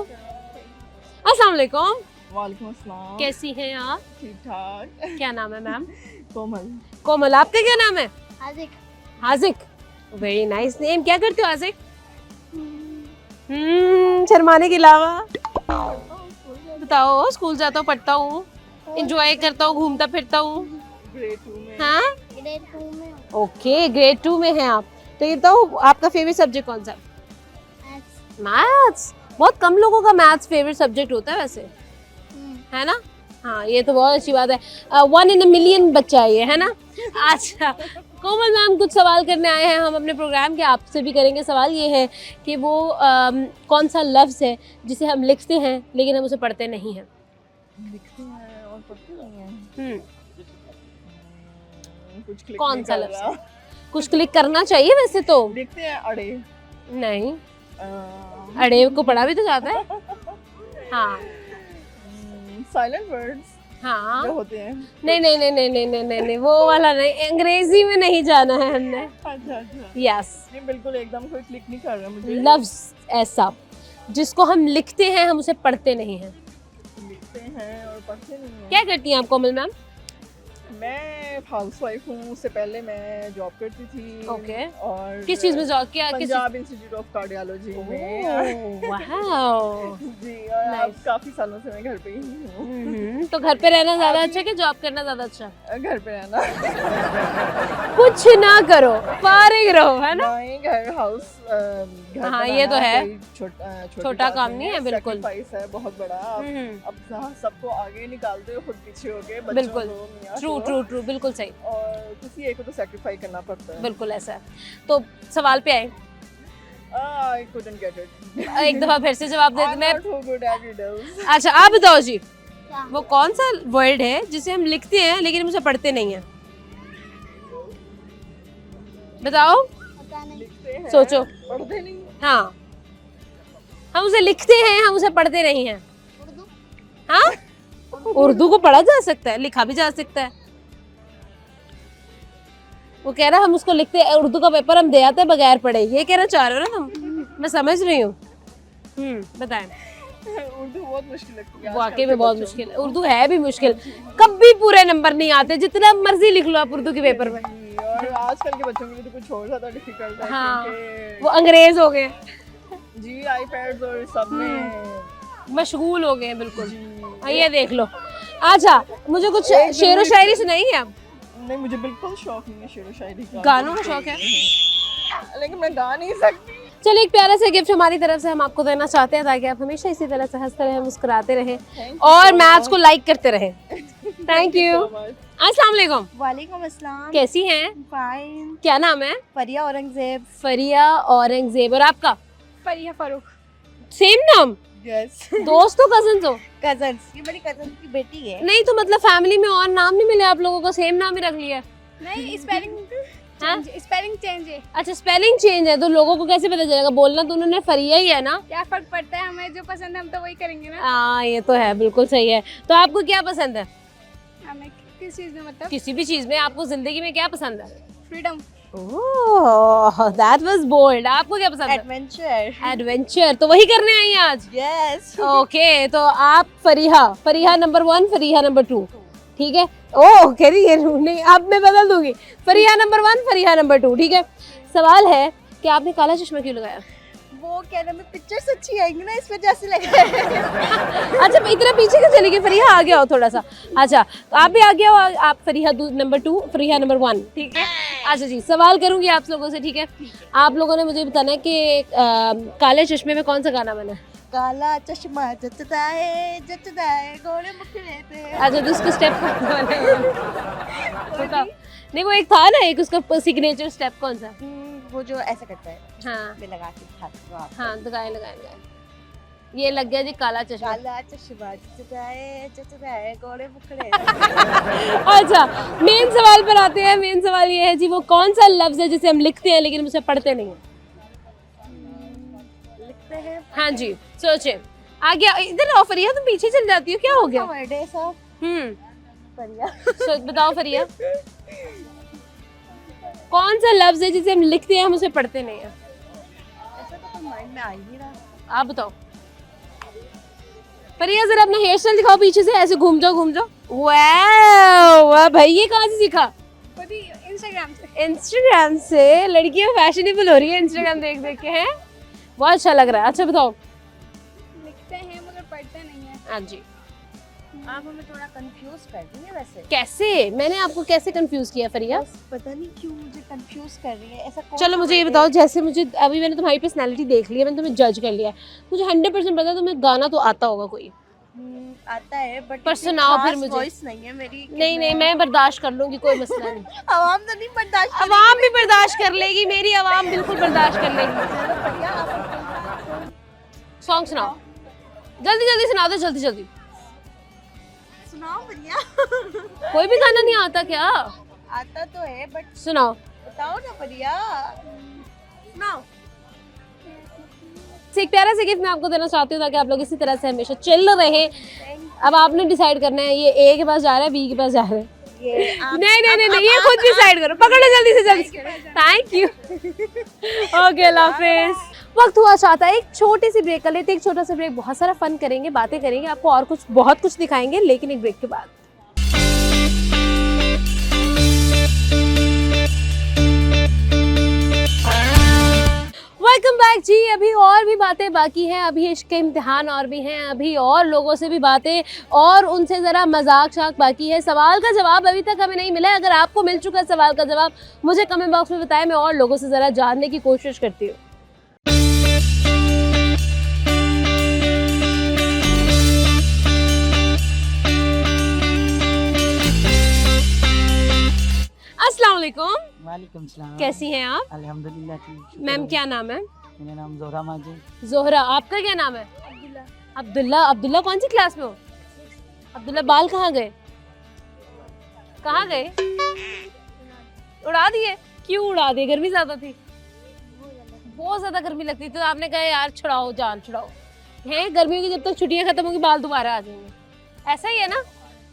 अस्सलाम वालेकुम। वालेकुम अस्सलाम। कैसी हैं आप? ठीक ठाक। क्या नाम है मैम? कोमल। कोमल, आपका क्या नाम है? Hazik. Hazik, very nice name. क्या करते हो हाजिक? शर्माने के अलावा बताओ। स्कूल जाता हूँ, पढ़ता हूँ, एंजॉय करता हूँ, घूमता फिरता हूँ। ग्रेड 2 में। हाँ, ग्रेड 2 में। ओके, ग्रेड 2 में हैं आप। तो ये तो आपका फेवरेट सब्जेक्ट कौन सा? मैथ्स। बहुत कम लोगों का मैथ्स फेवरेट सब्जेक्ट होता है वैसे, है ना? हाँ, ये तो बहुत अच्छी बात है। 1 in a million बच्चा है ये, है ना? अच्छा, कोमल मैम कुछ सवाल करने आए हैं हम अपने प्रोग्राम के, आपसे भी करेंगे सवाल। ये है कि वो कौन सा लफ्ज़ है जिसे हम लिखते हैं लेकिन हम उसे पढ़ते नहीं हैं? लिखते हैं और पढ़ते नहीं हैं। कुछ क्लिक कौन नहीं सा कर लफ्ज़ रहा। है? कुछ क्लिक करना चाहिए वैसे तो। लिखते हैं अड़े। नहीं, अड़े को पढ़ा भी तो जाता है। हाँ, साइलेंट वर्ड्स हाँ, जो होते हैं। नहीं नहीं नहीं नहीं नहीं नहीं नहीं नहीं, वो वाला नहीं, अंग्रेजी में नहीं जाना है हमने। अच्छा अच्छा। यस, नहीं बिल्कुल एकदम कोई क्लिक नहीं कर रहा मुझे। लफ्ज़ ऐसा जिसको हम लिखते हैं, हम उसे पढ़ते नहीं हैं। लिखते हैं और पढ़ते नहीं हैं। क्या करती हैं आप कोमल मैम? मैं हाउसवाइफ हूँ। उससे पहले मैं जॉब करती थी। ओके। और किस चीज़ में जॉब किया? पंजाब इंस्टीट्यूट ऑफ कार्डियोलॉजी में। वाओ। जी, और अब काफी सालों से मैं घर पे ही हूँ। तो घर पे रहना ज़्यादा अच्छा कि जॉब करना ज़्यादा अच्छा? घर पे रहना। कुछ ना करो, फारिग रहो, है ना? नहीं, घर हाउस घर हाँ, ये तो है। छोटा बात काम नहीं है, बिल्कुल। सैक्रिफाइस है बहुत बड़ा। अब सबको आगे निकालते हो, खुद पीछे हो गए। बिल्कुल, ट्रू ट्रू ट्रू, बिल्कुल सही। और किसी एक को तो सैक्रिफाइस करना पड़ता है। बिल्कुल ऐसा है। तो सवाल पे आए, I couldn't get it. एक दफा फिर से जवाब दे I'm मैं। not so good at riddles. अच्छा, आप बताओ जी, वो कौन सा वर्ड है जिसे हम लिखते हैं लेकिन उसे पढ़ते नहीं हैं? बताओ, पता नहीं। लिखते हैं, सोचो। पढ़ते नहीं। हाँ, हम उसे लिखते हैं, हम उसे पढ़ते नहीं हैं। उर्दू। हाँ, उर्दू को पढ़ा जा सकता है, लिखा भी जा सकता है। वो कह रहा हम उसको लिखते हैं, उर्दू का पेपर हम दे आते हैं बगैर पढ़े, ये कहना चाह रहे हो ना तुम? मैं समझ रही हूँ। बताएं। उर्दू बहुत मुश्किल लगती है। वाकई में बहुत मुश्किल है, उर्दू है भी मुश्किल। कभी पूरे नंबर नहीं आते, जितना मर्जी लिख लो आप उर्दू के पेपर में। और आजकल के बच्चों के लिए तो कुछ और ज्यादा डिफिकल्ट है। हाँ, क्योंकि वो अंग्रेज हो गए जी, आईपैड्स और सब में मशगूल हो गए हैं बिल्कुल। ये देख लो। अच्छा, मुझे कुछ शेर व शायरी सुनाइए आप। नहीं, मुझे बिल्कुल शौक नहीं है शेर व शायरी का। गानों का शौक है, लेकिन मैं गा नहीं सकती। चलिए एक प्यारा सा गिफ्ट हमारी तरफ से हम आपको देना चाहते हैं, ताकि आप हमेशा इसी तरह से हंसते रहें, मुस्कुराते रहें और मैच को लाइक करते रहें। Thank you. अस्सलाम वालेकुम। वालेकुम अस्सलाम। कैसी हैं? फाइन। क्या नाम है? फरिया औरंगजेब। फरिया औरंगजेब। और आपका? फरिया फारूक। सेम नाम? यस। दोस्त हो, कजन हो? कजन्स, ये मेरी कजन की बेटी है। नहीं तो मतलब फैमिली में और नाम नहीं मिले आप लोगों को, सेम नाम ही रख लिया? नहीं, स्पेलिंग चेंज है। अच्छा, स्पेलिंग चेंज है, तो लोगों को कैसे पता चलेगा? बोलना तो उन्होंने फरिया ही है ना। क्या फर्क पड़ता है, हमें जो पसंद है हम तो वही करेंगे ना। हाँ, ये तो है, बिल्कुल सही है। तो आपको क्या पसंद है? हमें किस चीज में, मतलब किसी भी चीज में आपको जिंदगी में क्या पसंद है? Freedom. Oh, that was bold. आपको क्या पसंद है? एडवेंचर। एडवेंचर। तो वही करने आई हैं आज? यस। ओके, तो आप फरीहा नंबर 1, फरीहा नंबर 2, ठीक है? ओह, कह रही है नहीं, अब मैं बदल दूंगी, फरीहा नंबर 1, फरीहा नंबर 2, ठीक है? सवाल है कि आपने काला चश्मा क्यों लगाया? वो कह रहे हैं पिक्चर्स अच्छी आएंगी ना, इस वजह से लगा है। अच्छा, इतना पीछे क्यों चली गई? फरीहा आ गया हो थोड़ा सा। अच्छा, आप भी आ गया हो, आप फरीहा नंबर 2, फरीहा नंबर 1, ठीक है? अच्छा जी, सवाल करूंगी आप लोगों से, ठीक है? आप लोगों ने मुझे बताना है कि काले चश्मे में कौन सा गाना बना है? काला चश्मा जचता है गोरे मुखड़े पे। अच्छा, तो उसका स्टेप बताओ। नहीं, वो एक था ना, एक उसका सिग्नेचर स्टेप कौन सा? वो जो ऐसा करता है, हाँ मैं लगा के दिखाती हूँ आपको। हाँ, लगाए। ये लग गया जी काला चश्मा। काला चश्मा जचता है गोरे मुखड़े पे। अच्छा, मेन सवाल पर आते हैं। मेन सवाल ये है जी, वो कौन सा लफ्ज है जिसे हम लिखते हैं लेकिन उसे पढ़ते नहीं हैं? लिखते हैं हाँ जी, सोचे। आगे इधर आओ फरिया, तुम पीछे चल जाती हो, क्या हो गया? वर्ड है सब बढ़िया। बताओ फरिया, कौन सा लफ्ज है जिसे हम लिखते हैं हम उसे पढ़ते नहीं हैं? ऐसा तो माइंड में आ ही नहीं रहा। आप बताओ फरिया, जरा अपना हेयर स्टाइल दिखाओ पीछे से, ऐसे घूम जाओ घूम जाओ। वाह भाई, ये कहाँ से सीखा? इंस्टाग्राम से। लड़कियां फैशनेबल हो रही है इंस्टाग्राम देख देख के, हैं बहुत अच्छा लग रहा है। अच्छा बताओ। लिखते हैं मगर पढ़ते नहीं है। हाँ जी, आप हमें थोड़ा कंफ्यूज कर रही है वैसे। कैसे? मैंने आपको कैसे कंफ्यूज किया फरिया? पता नहीं क्यों मुझे कंफ्यूज कर रही है ऐसा। चलो मुझे ये बताओ, जैसे मुझे अभी मैंने तुम्हारी पर्सनालिटी देख ली है, मैंने तुम्हें जज कर लिया है, मुझे 100% पता है तुम्हें गाना तो आता होगा कोई। आता है बट पर सुनाओ फिर मुझे। वॉइस नहीं है मेरी। नहीं, मैं बर्दाश्त कर लूंगी, कोई मसला नहीं। आवाम तो नहीं बर्दाश्त करेगी। आवाम भी बर्दाश्त कर लेगी, मेरी आवाम बिल्कुल बर्दाश्त कर लेगी। बढ़िया, आप सॉन्ग सुनाओ, जल्दी जल्दी सुना दो, जल्दी जल्दी। सुनाओ बढ़िया। कोई भी गाना नहीं आता क्या? आता तो है बट सुनाओ। बताओ ना बढ़िया। सुनाओ। एक प्यारा सा गिफ्ट मैं आपको देना चाहती हूँ ताकि आप लोग इसी तरह से हमेशा चिल रहे। अब आपने डिसाइड करना है, ये ए के पास जा रहा है, बी के पास जा रहा है? नहीं, ये खुद डिसाइड करो। पकड़ो जल्दी से जल्दी। Thank you. ओके, अल्लाह हाफिज़। वक्त हुआ चाहता है एक छोटी सी ब्रेक कर लेते हैं। एक छोटा सा ब्रेक, बहुत सारा फन करेंगे, बातें करेंगे, आपको और कुछ बहुत कुछ दिखाएंगे, लेकिन एक ब्रेक के बाद। वेलकम बैक जी। अभी और भी बातें बाकी हैं, अभी इश्क के इम्तिहान और भी हैं, अभी और लोगों से भी बातें और उनसे ज़रा मजाक शाक बाकी है। सवाल का जवाब अभी तक हमें नहीं मिला है। अगर आपको मिल चुका है सवाल का जवाब, मुझे कमेंट बॉक्स में बताएं, मैं और लोगों से ज़रा जानने की कोशिश करती हूँ। अस्सलाम वालेकुम। वालेकुम सलाम। कैसी हैं आप? अल्हम्दुलिल्लाह ठीक। मैम क्या नाम है? मेरा नाम जोहरा माजिद। जोहरा। आपका क्या नाम है? अब्दुल्ला। अब्दुल्ला कौन सी क्लास में हो? अब्दुल्ला, बाल कहाँ गए? कहाँ गए? उड़ा दिए? क्यों उड़ा दिए? गर्मी ज्यादा थी? बहुत ज्यादा गर्मी लगती थी तो आपने कहा यार छुड़ाओ, जान छुड़ाओ। हैं गर्मियों की जब तक छुट्टियां खत्म होगी बाल दोबारा आ जाएंगे, ऐसा ही है ना?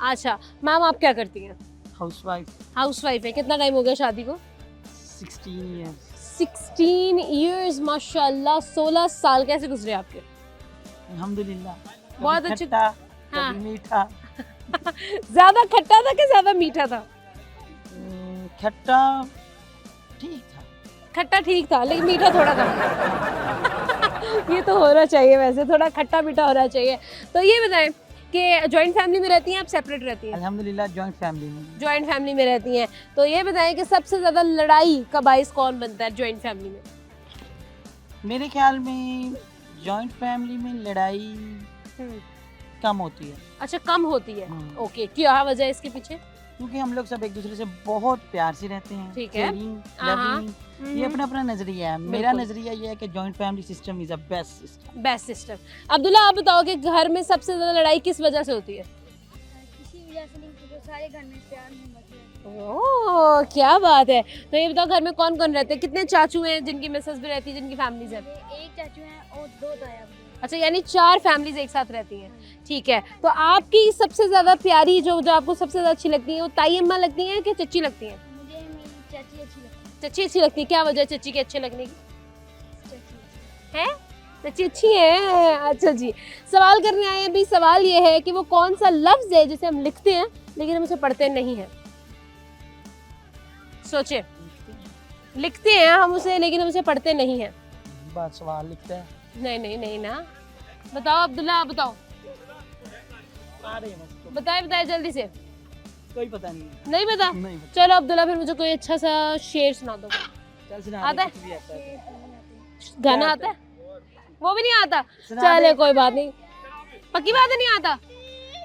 अच्छा मैम, आप क्या करती हैं? हाउसवाइफ है। कितना टाइम हो गया शादी को? 16 इयर्स। माशाल्लाह, 16 साल कैसे गुजरे आपके? अल्हम्दुलिल्लाह। बहुत अच्छे। हाँ। मीठा। ज्यादा खट्टा था कि ज्यादा मीठा था? खट्टा ठीक था। खट्टा ठीक था लेकिन मीठा थोड़ा कम। ये तो होना चाहिए, वैसे थोड़ा खट्टा मीठा होना चाहिए। तो ये बताएं कि जॉइंट फैमिली में रहती हैं, आप सेपरेट रहती हैं? अल्हम्दुलिल्लाह जॉइंट फैमिली में। जॉइंट फैमिली में रहती हैं। तो ये बताएं कि सबसे ज्यादा लड़ाई का बाइस कौन बनता है जॉइंट फैमिली में? मेरे ख्याल में जॉइंट फैमिली में लड़ाई कम होती है। अच्छा, कम होती है। ओके, क्या वजह है इसके पीछे? क्योंकि हम लोग सब एक दूसरे से बहुत प्यार से रहते हैं। ठीक है। ये अपना अपना नजरिया है। मेरा नजरिया ये है कि joint family system is a best system. Best system. Abdullah, आप बताओ कि घर में सबसे ज्यादा लड़ाई किस वजह से होती है? किसी वजह से नहीं, क्योंकि सारे घर में प्यार मोहब्बत है। ओह, क्या बात है। तो ये बताओ घर में कौन कौन रहते हैं? कितने चाचू हैं जिनकी मिसेस भी रहती है, जिनकी फैमिलीज है? एक चाचू हैं और 2 ताया। अच्छा, यानी 4 फैमिलीज एक साथ रहती हैं। ठीक है, तो आपकी सबसे ज्यादा प्यारी जो आपको सबसे ज्यादा अच्छी लगती है वो ताई अम्मा लगती हैं कि चच्ची लगती हैं? मुझे मेरी चाची अच्छी लगती है। चच्ची अच्छी लगती है। क्या वजह है चच्ची के अच्छे लगने की? है चच्ची अच्छी है। अच्छा जी, सवाल करने आए हैं। अभी सवाल ये है कि वो कौन सा लफ्ज है जिसे हम लिखते हैं लेकिन हम उसे पढ़ते नहीं हैं? सोचे। लिखते हैं हम उसे लेकिन हम उसे पढ़ते नहीं हैं। बात सवाल लिखते हैं। नहीं ना। बताओ अब्दुल्ला, आप बताओ। बताए जल्दी से। कोई पता नहीं। नहीं पता? नहीं। चलो अब्दुल्ला, फिर मुझे कोई अच्छा सा शेर सुना दो। चल सुना। आता है? गाना आता है? वो भी नहीं आता? चले कोई बात नहीं, पक्की बात है नहीं आता।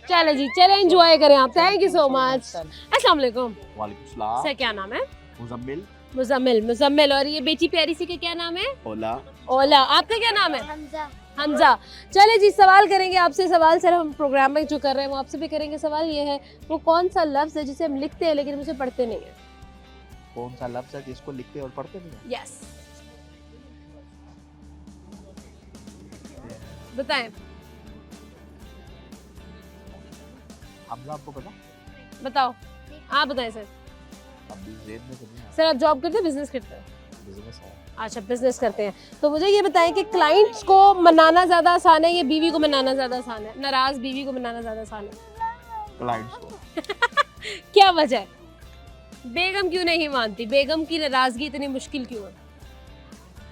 चले जी, चले एंजॉय करें आप। Thank you so much. अस्सलाम वालेकुम। वालेकुम सलाम। सर क्या नाम है? मुजम्मिल। मुजम्मिल। और ये बेटी प्यारी सी का क्या नाम है? ओला। ओला। आपका क्या नाम है? हमजा। हमजा। चले जी, सवाल करेंगे आपसे। सवाल सर हम प्रोग्राम में जो कर रहे हैं वो आपसे भी करेंगे। सवाल ये है, वो कौन सा लफ्ज़ है जिसे हम लिखते हैं लेकिन उसे पढ़ते नहीं है? कौन सा लफ्ज़ है जिसको लिखते और पढ़ते नहीं है? यस, बताएं। हमला आपको पता? बताओ, आप बताएं सर। अभी ज़ेन में तो नहीं सर आप जॉब करते हैं, बिजनेस करते हैं? बिजनेस है। अच्छा, बिजनेस करते हैं। तो मुझे ये बताएं कि क्लाइंट्स को मनाना ज़्यादा आसान है या बीवी को मनाना ज़्यादा आसान है? नाराज़ बीवी को मनाना ज़्यादा आसान है? क्लाइंट्स को। क्या वजह है? बेगम क्यों नहीं मानती? बेगम की नाराज़गी इतनी मुश्किल क्यों है?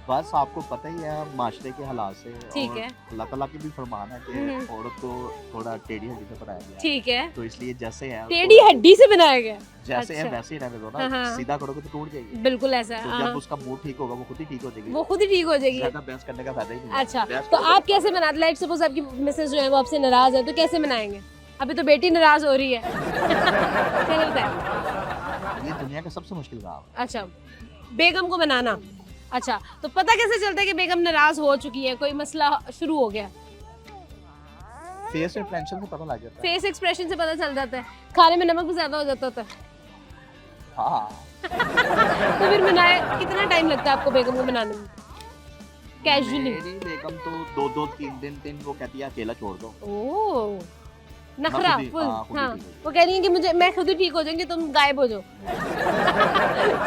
बस आपको पता ही है माशरे के हालात से। ठीक और है। अल्लाह ताला की भी फरमान है कि औरत को थोड़ा टेढ़ी हड्डी से बनाया गया है। ठीक है, तो इसलिए जैसे है टेढ़ी हड्डी से बनाया गया है? जैसे है अच्छा। वैसे ही रहने दो हाँ, ना, हाँ। सीधा करोगे तो टूट जाएगी। बिल्कुल ऐसा है। तो हाँ, जब उसका मूड ठीक होगा वो खुद ही ठीक हो जाएगी। वो खुद ही ठीक हो जाएगी। ज्यादा बहस करने का फायदा ही नहीं है। अच्छा, बहस तो करो आप कैसे मनाते? लाइक सपोज आपकी मिसेस जो है वो आपसे नाराज़ है, तो कैसे मनाएंगे? अभी तो बेटी नाराज़ हो रही है। क्या लगता है? ये दुनिया का सबसे मुश्किल काम है। अच्छा, बेगम को मनाना। अच्छा, तो पता कैसे चलता है कि बेगम नाराज हो चुकी है, कोई मसला शुरू हो गया? फेस एक्सप्रेशन से पता लग जाता है। फेस एक्सप्रेशन से पता चल जाता है। खाने में नमक भी ज्यादा हो जाता होता है। हाँ। तो फिर मनाए कितना टाइम लगता है आपको बेगम को मनाने में? कैजुअली? मेरी बेगम तो 2-3 दिन वो कहती है अकेला छोड़ दो। ओह, नखरा खुद ही- फुल। हाँ, खुद ही हाँ, ठीक हो वो कह रही है कि मैं खुद ही ठीक हो जाऊंगी, तुम गायब हो जाओ।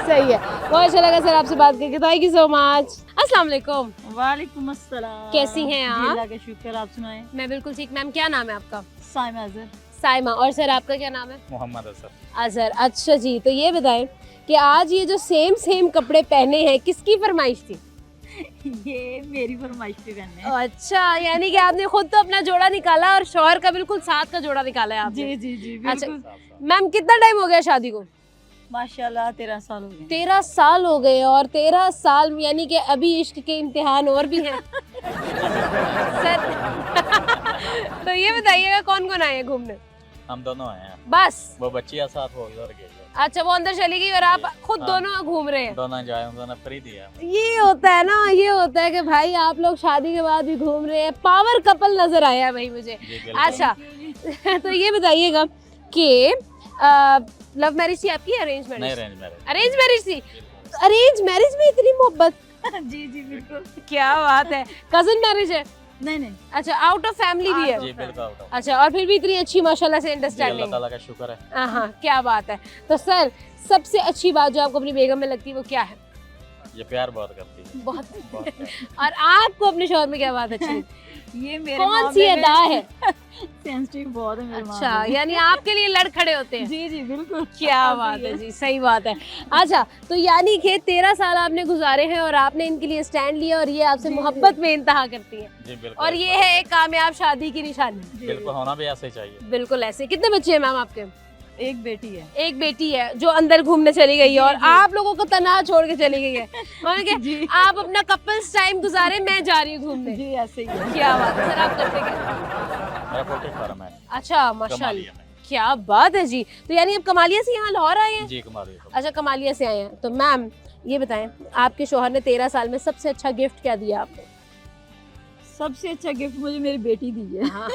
सही है, बहुत अच्छा लगा सर आपसे बात करके। Thank you so much. अस्सलाम वालेकुम। वालेकुम अस्सलाम। कैसी हैं आप? अल्लाह का शुक्र, आप सुनाएं। मैं बिल्कुल ठीक। मैम क्या नाम है आपका? साइमा अजहर। साइमा। और सर आपका क्या नाम है? मोहम्मद असर। अजहर। अच्छा जी, तो ये बताएं कि आज ये जो सेम कपड़े पहने हैं किसकी फरमाइश थी? ये मेरी फरमाइश पे पहनने हैं। अच्छा, यानी कि आपने खुद तो अपना जोड़ा निकाला और शौहर का बिल्कुल साथ का जोड़ा निकाला है आपने। जी जी जी, अच्छा बिल्कुल। मैम, कितना टाइम हो गया शादी को? माशाल्लाह 13 साल हो गए। 13 साल हो गए। और 13 साल यानी कि अभी इश्क के इम्तिहान और भी हैं। सर तो ये बताइएगा कौन कौन आए हैं घूमने? हम दोनों आए हैं। बस? वो बच्चियां साथ हो उधर गई है। अच्छा, वो अंदर चली गई और आप खुद हाँ। दोनों घूम रहे हैं? दोनों एंजॉय, दोनों फ्री दिया। ये होता है ना, ये होता है कि भाई आप लोग शादी के बाद भी घूम रहे हैं। पावर कपल नजर आया है भाई मुझे। जी, बिल्कुल। अच्छा तो ये बताइएगा कि लव मैरिज थी आपकी, अरेंज नहीं, marriage? Arrange marriage. Arrange marriage थी। अरेंज मैरिज में इतनी मोहब्बत? जी जी बिल्कुल। क्या बात है। कजन मैरिज है? नहीं नहीं। अच्छा, आउट ऑफ फैमिली भी है? जी बिल्कुल आउट ऑफ। अच्छा, और फिर भी इतनी अच्छी माशाल्लाह से जी, अल्लाह अंडरस्टैंडिंग। ताला का शुक्र है। हाँ, क्या बात है। तो सर सबसे अच्छी बात जो आपको अपनी बेगम में लगती है वो क्या है? ये प्यार बहुत करती है। बहुत। बहुत प्यार। और आपको अपने शौहर में क्या बात अच्छी लगती है? ये मेरे कौन सी अदा है? सेंसिटिव बहुत है मेरे अच्छा, मामले में। यानी आपके लिए लड़ खड़े होते हैं? जी जी बिल्कुल। क्या बात है जी, सही बात है। अच्छा, तो यानी कि 13 साल आपने गुजारे हैं और आपने इनके लिए स्टैंड लिया और ये आपसे मोहब्बत में इंतहा करती है। जी बिल्कुल। और ये है एक कामयाब शादी की निशानी। बिल्कुल, होना भी ऐसे ही चाहिए। बिल्कुल ऐसे। कितने बच्चे हैं मैम आपके? एक बेटी है। एक बेटी है जो अंदर घूमने चली गई है और आप लोगों को तनहा छोड़ के चली गई है। उन्होंने कहा, आप अपना कपल्स टाइम गुजारे, मैं जा रही हूँ घूमने। जी ऐसे ही है। क्या बात है। सर आप करते क्या? मेरा पोल्ट्री फार्म है। अच्छा, माशाल्लाह, कमालिया में। क्या बात है जी। तो यानी आप कमालिया से यहाँ लाहौर आए हैं? जी कमालिया। अच्छा, कमालिया से आए हैं। तो मैम ये बताएं, आपके शौहर ने 13 साल में सबसे अच्छा गिफ्ट क्या दिया आपको? सबसे अच्छा गिफ्ट मुझे मेरी बेटी दी है। हाँ,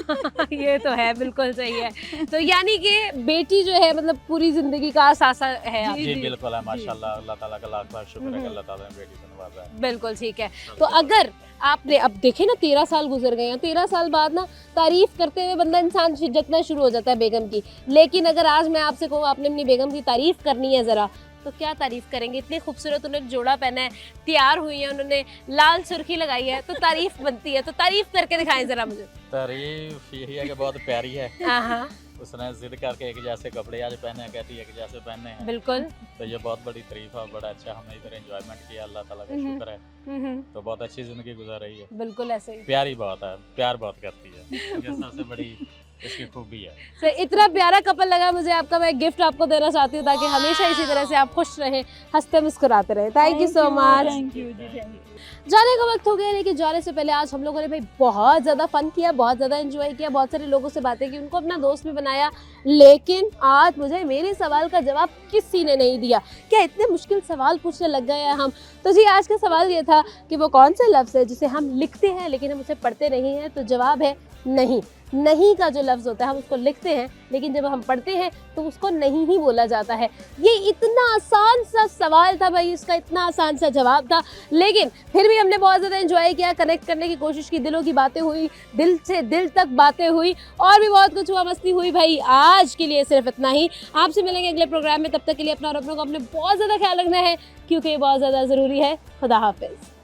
ये तो है, बिल्कुल सही है। तो यानी कि बेटी जो है मतलब पूरी जिंदगी का सासा है आपकी। जी बिल्कुल है, माशाल्लाह। अल्लाह ताला का लाख लाख शुक्र है कि अल्लाह ताला ने बेटी को नवाजा है। बिल्कुल ठीक है। तो अगर आपने अब देखे ना 13 साल गुजर गए हैं, 13 साल बाद ना तारीफ करते हुए बंदा इंसान जतना शुरू हो जाता है बेगम की। लेकिन अगर आज मैं आपसे कहूँ आपने अपनी बेगम की तारीफ करनी है ज़रा, तो क्या तारीफ करेंगे? इतने खूबसूरत उन्होंने जोड़ा पहना है, तैयार हुई है, उन्होंने लाल सुर्खी लगाई है, तो तारीफ बनती है। तो तारीफ करके दिखाएं ज़रा मुझे। तारीफ यही है कि बहुत प्यारी है। हाँ, उसने जिद करके एक जैसे कपड़े आज पहने हैं, कहती है एक जैसे पहने हैं। बिल्कुल। तो ये बहुत बड़ी तारीफ है, बड़ा अच्छा हमने इधर एंजॉयमेंट किया, अल्लाह ताला का शुक्र है। तो बहुत अच्छी जिंदगी गुजार रही है। बिल्कुल ऐसे ही। प्यारी बहुत है, प्यार बहुत करती है। ये सबसे बड़ी इसकी खूबी है। तो इतना प्यारा कपल लगा मुझे आपका, मैं गिफ्ट आपको देना चाहती हूँ ताकि हमेशा इसी तरह से आप खुश रहें, हंसते मुस्कुराते रहें। Thank you so much. Thank you जी, थैंक यू। जाने का वक्त हो गया, लेकिन जाने से पहले आज हम लोगों ने भाई बहुत ज़्यादा फन किया, बहुत ज़्यादा एंजॉय किया, बहुत सारे लोगों से बातें की, उनको अपना दोस्त भी बनाया। लेकिन आज मुझे मेरे सवाल का जवाब किसी ने नहीं दिया। क्या इतने मुश्किल सवाल पूछने लग गए हैं हम? तो जी आज का सवाल ये था कि वो कौन से लफ्ज़ है जिसे हम लिखते हैं लेकिन हम उसे पढ़ते नहीं हैं? तो जवाब है नहीं। नहीं का जो लफ्ज़ होता है हम उसको लिखते हैं, लेकिन जब हम पढ़ते हैं तो उसको नहीं ही बोला जाता है। ये इतना आसान सा सवाल था भाई, इसका इतना आसान सा जवाब था, लेकिन फिर भी हमने बहुत ज़्यादा एंजॉय किया, कनेक्ट करने की कोशिश की, दिलों की बातें हुई, दिल से दिल तक बातें हुई, और भी बहुत कुछ हुआ, मस्ती हुई भाई। आज के लिए सिर्फ इतना ही, आपसे मिलेंगे अगले प्रोग्राम में। तब तक के लिए अपना और अपनों को अपने बहुत ज़्यादा ख्याल रखना है, क्योंकि ये बहुत ज़्यादा ज़रूरी है। खुदा हाफिज़।